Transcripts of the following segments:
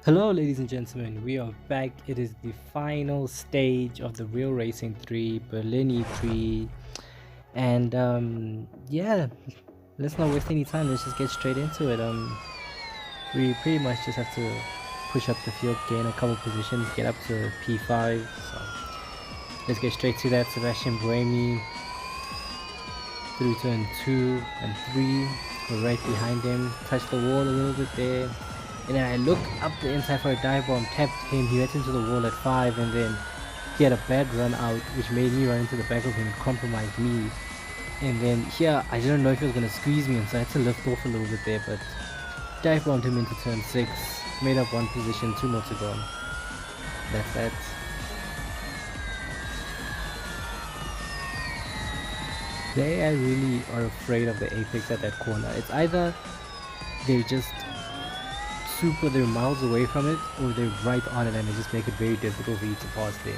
Hello ladies and gentlemen, we are back. It is the final stage of the Real Racing 3 Berlin E-Prix, and yeah, let's not waste any time. Let's just get straight into it. We pretty much just have to push up the field, gain a couple positions, get up to P5. So let's get straight to that. Sebastian Buemi through turn 2 and 3. We're right behind him. Touch the wall a little bit there. And then I look up the inside for a dive bomb, tapped him, he went into the wall at 5, and then he had a bad run out, which made me run into the back of him and compromised me. And then here, I didn't know if he was going to squeeze me, and so I had to lift off a little bit there, but dive bombed him into turn 6, made up one position, 2 more to go. That's that. They really are afraid of the apex at that corner. It's either they just they're miles away from it, or they're right on it and they just make it very difficult for you to pass there.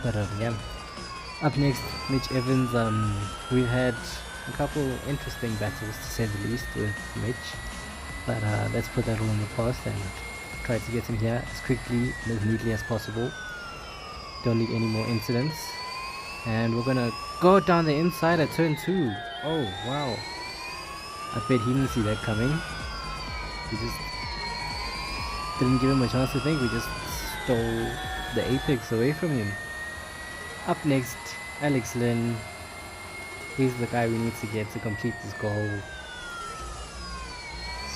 But yeah, up next, Mitch Evans. We've had a couple interesting battles to say the least with Mitch, but let's put that all in the past and try to get him here as quickly and as neatly as possible. Don't need any more incidents, and we're gonna go down the inside at turn 2. Oh wow, I bet he didn't see that coming. He just didn't give him a chance to think. We just stole the apex away from him. Up next, Alex Lynn. He's the guy we need to get to complete this goal.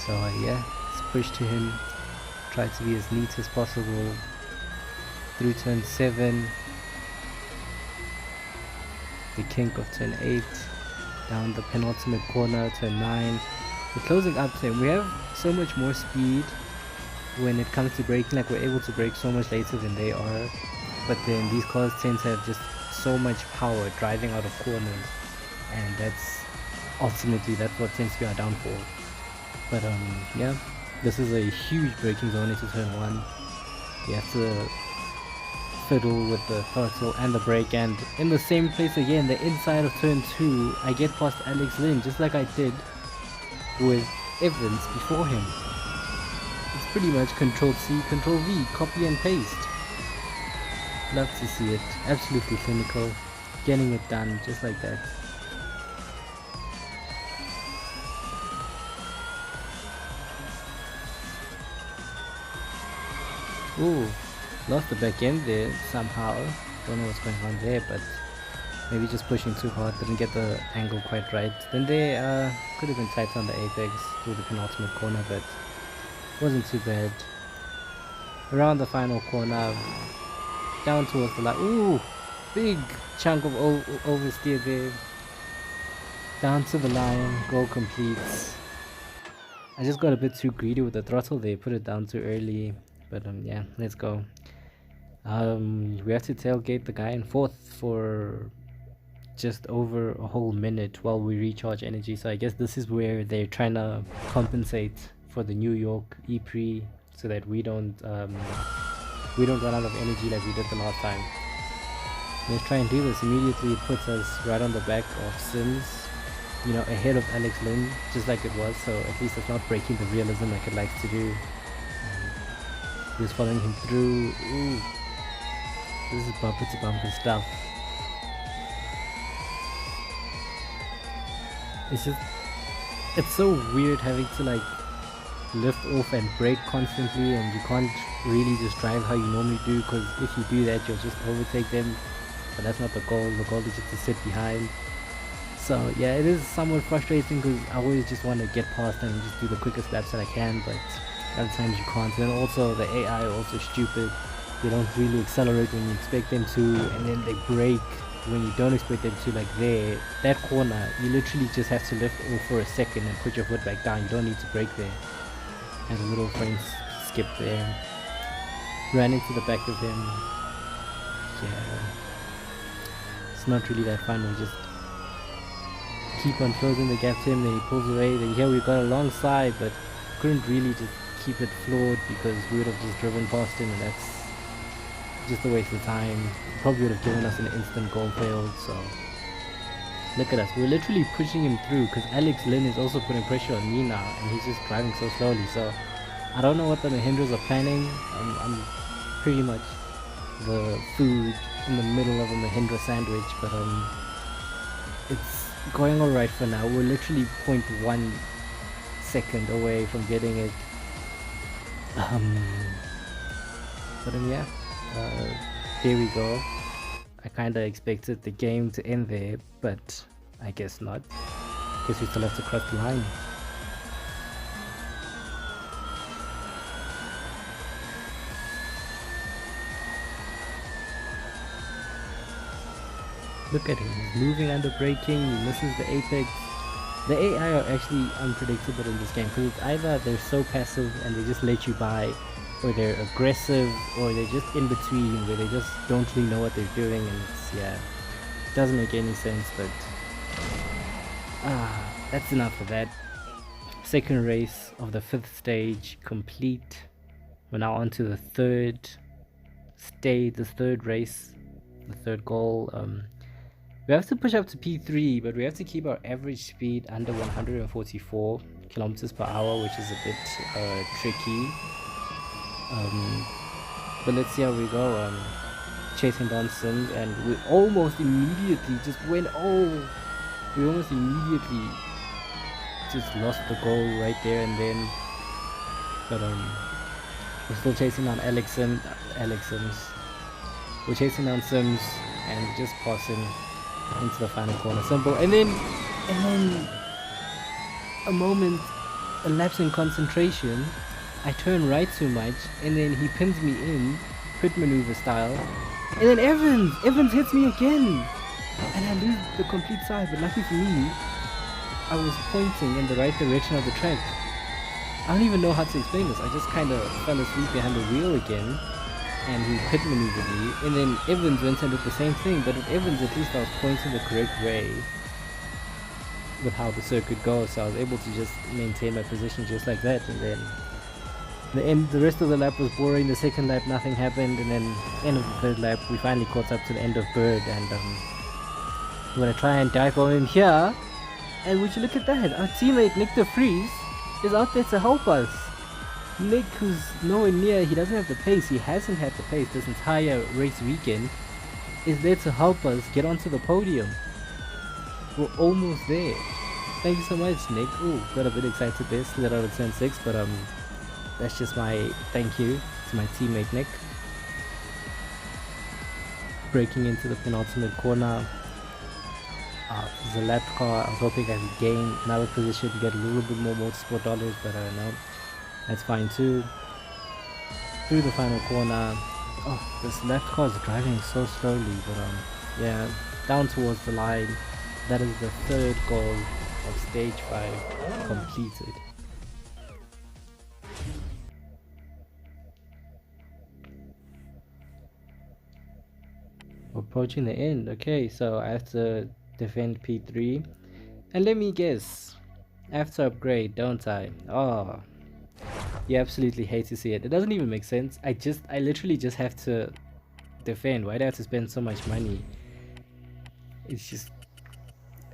So yeah, let's push to him. Try to be as neat as possible. Through turn 7. The kink of turn 8. Down the penultimate corner, turn 9. We're closing up to him. We have so much more speed when it comes to braking, like we're able to brake so much later than they are, but then these cars tend to have just so much power driving out of corners, and that's what tends to be our downfall. But yeah, this is a huge braking zone into turn 1. You have to fiddle with the throttle and the brake, and in the same place again, the inside of turn 2, I get past Alex Lynn just like I did with Evans before him. It's pretty much Control C, Control V, copy and paste. Love to see it. Absolutely clinical. Getting it done just like that. Ooh, lost the back end there somehow. Don't know what's going on there, but maybe just pushing too hard, didn't get the angle quite right. Then they could have been tight on the apex through the penultimate corner, but wasn't too bad. Around the final corner, down towards the line. Ooh, big chunk of oversteer there. Down to the line, goal completes. I just got a bit too greedy with the throttle there, put it down too early. But yeah, let's go. We have to tailgate the guy in 4th for just over a whole minute while we recharge energy. So I guess this is where they're trying to compensate for the New York E-Prix, so that we don't run out of energy like we did the last time. Let's try and do this. Immediately it puts us right on the back of Sims, you know, ahead of Alex Lynn, just like it was, so at least it's not breaking the realism like it likes to do. Just following him through. Ooh, this is bumper to bumper stuff. It's so weird having to like lift off and brake constantly, and you can't really just drive how you normally do, because if you do that you'll just overtake them, but that's not the goal. The goal is just to sit behind. So yeah, it is somewhat frustrating because I always just want to get past them and just do the quickest laps that I can, but other times you can't. And also the AI are also stupid. They don't really accelerate when you expect them to, and then they brake when you don't expect them to. Like there, that corner, you literally just have to lift off for a second and put your foot back down. You don't need to brake there. And a little frame skip there. Ran into the back of him. Yeah, it's not really that fun. We just keep on closing the gap to him, then he pulls away. Then here we got a long side, but couldn't really just keep it floored because we would have just driven past him, and that's just a waste of time. Probably would have given us an instant goal failed. So look at us, we're literally pushing him through because Alex Lynn is also putting pressure on me now, and he's just driving so slowly. So I don't know what the Mahindras are planning. I'm pretty much the food in the middle of a Mahindra sandwich, but it's going alright for now. We're literally 0.1 second away from getting it. But yeah, there we go. I kinda expected the game to end there, but I guess not. Guess we still have to cross the line. Look at him, he's moving under braking, he misses the apex. The AI are actually unpredictable in this game because it's either they're so passive and they just let you by, or they're aggressive, or they're just in between where they just don't really know what they're doing, and it's, yeah, it doesn't make any sense. But that's enough of that. Second race of the 5th stage complete. We're now on to the third stage, the third race, the third goal. We have to push up to P3, but we have to keep our average speed under 144 kilometers per hour, which is a bit tricky. But let's see how we go. Chasing down Sims, and we almost immediately just went. We almost immediately just lost the goal right there and then. But we're still chasing down Alex Sims. We're chasing down Sims and just passing into the final corner. Simple. And then a lapse in concentration. I turn right too much, and then he pins me in, pit maneuver style, and then Evans hits me again, and I lose the complete side. But lucky for me, I was pointing in the right direction of the track. I don't even know how to explain this. I just kind of fell asleep behind the wheel again, and he pit maneuvered me, and then Evans went and did the same thing. But with Evans, at least I was pointing the correct way with how the circuit goes, so I was able to just maintain my position just like that. And then the rest of the lap was boring. The second lap, nothing happened, and then end of the third lap, we finally caught up to the end of Bird, and I'm gonna try and dive on him here. And would you look at that? Our teammate Nick de Vries is out there to help us. Nick, who's nowhere near, he doesn't have the pace. He hasn't had the pace this entire race weekend. Is there to help us get onto the podium. We're almost there. Thank you so much, Nick. Ooh, got a bit excited there. Slid out of turn 6, but that's just my thank you to my teammate Nick. Breaking into the penultimate corner. There's a lap car. I was hoping I could gain another position to get a little bit more Motorsport Dollars, but no, that's fine too. Through the final corner. Oh, this left car is driving so slowly, but yeah, down towards the line. That is the third goal of stage 5 completed. Approaching the end. Okay, so I have to defend P3, and let me guess, I have to upgrade, don't I? Oh, you absolutely hate to see it. It doesn't even make sense. I literally just have to defend. Why do I have to spend so much money?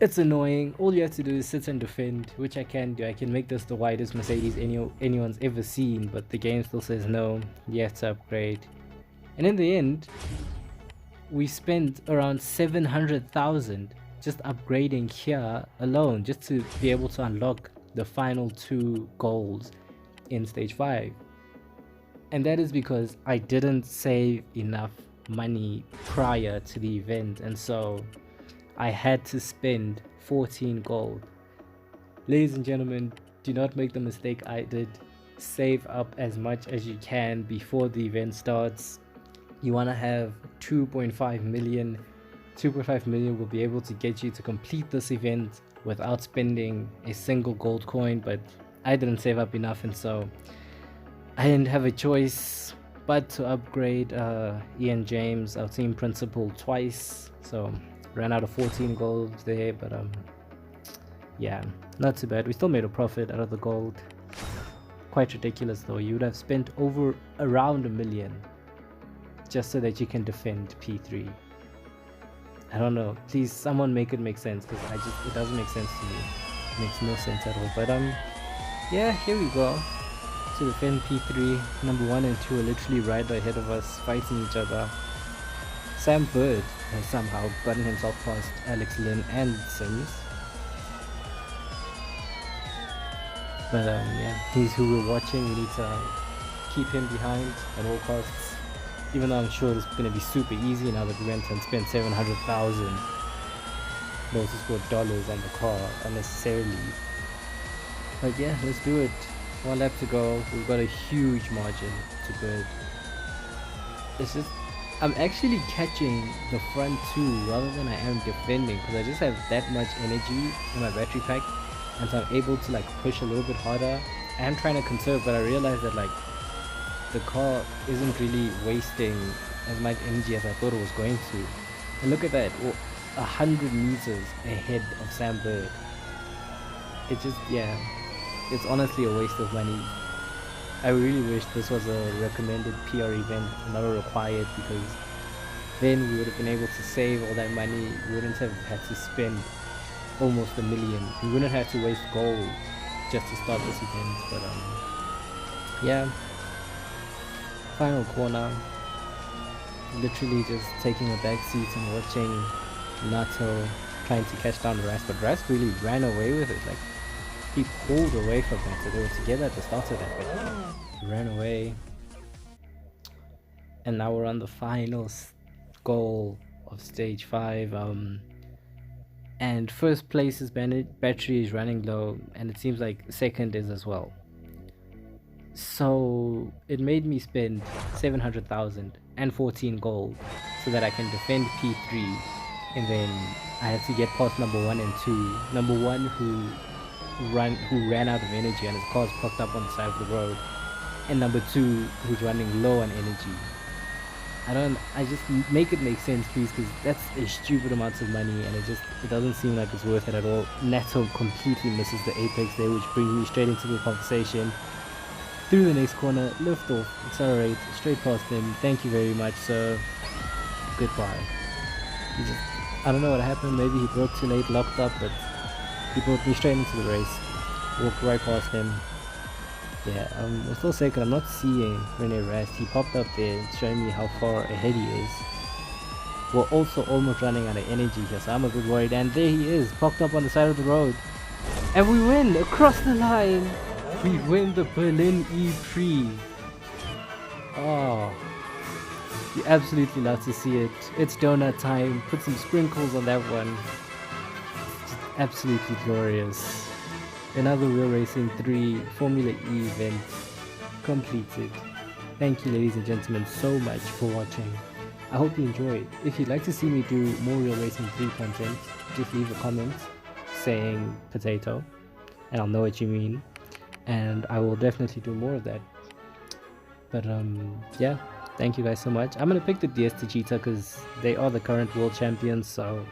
It's annoying. All you have to do is sit and defend, which I can do. I can make this the widest Mercedes anyone's ever seen, but the game still says no, you have to upgrade. And in the end, we spent around 700,000 just upgrading here alone, just to be able to unlock the final 2 goals in stage 5. And that is because I didn't save enough money prior to the event, and so I had to spend 14 gold. Ladies and gentlemen, do not make the mistake I did. Save up as much as you can before the event starts. You want to have 2.5 million. 2.5 million will be able to get you to complete this event without spending a single gold coin, but I didn't save up enough, and so I didn't have a choice but to upgrade Ian James, our team principal, twice. So ran out of 14 gold there, but yeah, not too bad. We still made a profit out of the gold. Quite ridiculous though. You would have spent around $1 million just so that you can defend P3. I don't know, please someone make it make sense, because it doesn't make sense to me. It makes no sense at all. But yeah, here we go. to defend P3. Number 1 and 2 are literally right ahead of us, fighting each other. Sam Bird has somehow gotten himself past Alex Lynn and Sims. But yeah, he's who we're watching. We need to keep him behind at all costs. Even though I'm sure it's going to be super easy now that we went and spent 700,000 Motorsport Dollars on the car unnecessarily. But yeah, let's do it. 1 lap to go. We've got a huge margin to Bird. It's just, I'm actually catching the front 2 rather than I am defending, because I just have that much energy in my battery pack, and so I'm able to like push a little bit harder. I am trying to conserve, but I realize that like the car isn't really wasting as much energy as I thought it was going to. And look at that, 100 meters ahead of Sam Bird. It just, yeah, it's honestly a waste of money. I really wish this was a recommended PR event, not a required, because then we would have been able to save all that money. We wouldn't have had to spend almost $1 million. We wouldn't have to waste gold just to start this event. But yeah, final corner, literally just taking a back seat and watching Nato trying to catch down Ras, but Ras really ran away with it. Like, he pulled away from Nato. They were together at the start of that, but he ran away. And now we're on the final goal of stage 5. And first place's battery is running low, and it seems like second is as well. So it made me spend 700,000 and 14 gold so that I can defend P3, and then I had to get past number 1 and 2. Number 1 who ran out of energy and his car's parked up on the side of the road, and number 2 who's running low on energy. I just make it make sense, please, because that's a stupid amount of money, and it doesn't seem like it's worth it at all. Nato completely misses the apex there, which brings me straight into the conversation. Through the next corner, lift off, accelerate, straight past him. Thank you very much, sir. Goodbye. I don't know what happened, maybe he broke too late, locked up, but he brought me straight into the race. Walked right past him. Yeah, I'm still second. I'm not seeing Rene Rast. He popped up there showing me how far ahead he is. We're also almost running out of energy here, so I'm a bit worried. And there he is, popped up on the side of the road. And we win! Across the line! We win the Berlin E-Prix. Oh, you absolutely love to see it. It's donut time. Put some sprinkles on that one. Just absolutely glorious. Another Real Racing 3 Formula E event completed. Thank you, ladies and gentlemen, so much for watching. I hope you enjoyed. If you'd like to see me do more Real Racing 3 content, just leave a comment saying potato, and I'll know what you mean, and I will definitely do more of that. But yeah, thank you guys so much. I'm gonna pick the DS Cheetah because they are the current world champions, so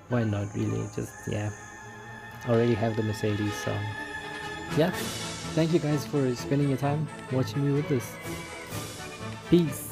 why not, really? Just, yeah, I already have the Mercedes, so yeah. Thank you guys for spending your time watching me with this. Peace.